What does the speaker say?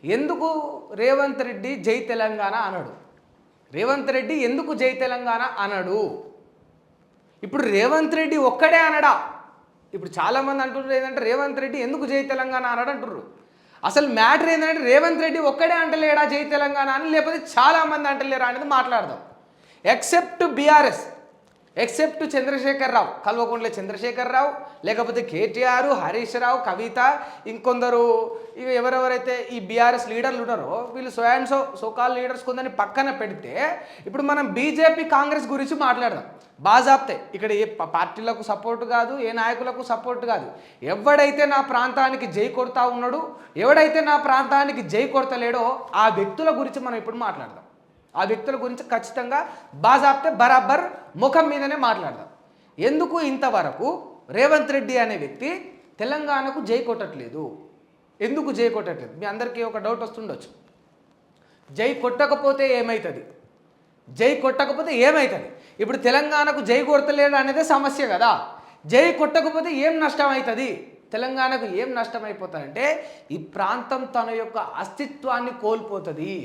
ఎందుకు రేవంత్ రెడ్డి జై తెలంగాణ అనడు? రేవంత్ రెడ్డి ఎందుకు జై తెలంగాణ అనడు? ఇప్పుడు రేవంత్ రెడ్డి ఒక్కడే అనడా? ఇప్పుడు చాలామంది అంటున్నారు ఏంటంటే రేవంత్ రెడ్డి ఎందుకు జై తెలంగాణ అనడు అంటున్నారు. అసలు మ్యాటర్ ఏంటంటే రేవంత్ రెడ్డి ఒక్కడే అంటలేడా జై తెలంగాణ అని, లేకపోతే చాలామంది అంటలేరా అనేది మాట్లాడదాం. ఎక్సెప్ట్ బీఆర్ఎస్, ఎక్సెప్ట్ చంద్రశేఖర్ రావు, కల్వకుంట్ల చంద్రశేఖర్ రావు, లేకపోతే కేటీఆర్, హరీష్ రావు, కవిత, ఇంకొందరు ఇవి ఎవరెవరైతే ఈ బీఆర్ఎస్ లీడర్లు ఉన్నారో వీళ్ళు సోకాల్ లీడర్స్ కొందరిని పక్కన పెడితే ఇప్పుడు మనం బీజేపీ కాంగ్రెస్ గురించి మాట్లాడదాం. బాజాప్తే ఇక్కడ ఏ పార్టీలకు సపోర్ట్ కాదు, ఏ నాయకులకు సపోర్ట్ కాదు. ఎవడైతే నా ప్రాంతానికి జై కొడతా ఉన్నాడు, ఎవడైతే నా ప్రాంతానికి జై కొడతలేడో ఆ వ్యక్తుల గురించి మనం ఇప్పుడు మాట్లాడదాం. ఆ వ్యక్తుల గురించి ఖచ్చితంగా బాజాప్తే బరాబర్ ముఖం మీదనే మాట్లాడదాం. ఎందుకు ఇంతవరకు రేవంత్ రెడ్డి అనే వ్యక్తి తెలంగాణకు జై కొట్టట్లేదు? ఎందుకు జై కొట్టట్లేదు? మీ అందరికీ ఒక డౌట్ వస్తుండొచ్చు. జై కొట్టకపోతే ఏమవుతుంది? జై కొట్టకపోతే ఏమవుతుంది? ఇప్పుడు తెలంగాణకు జై కొడతలేడు అనేదే సమస్య కదా. జై కొట్టకపోతే ఏం నష్టం అవుతుంది? తెలంగాణకు ఏం నష్టం అయిపోతుందంటే ఈ ప్రాంతం తన యొక్క అస్తిత్వాన్ని కోల్పోతుంది.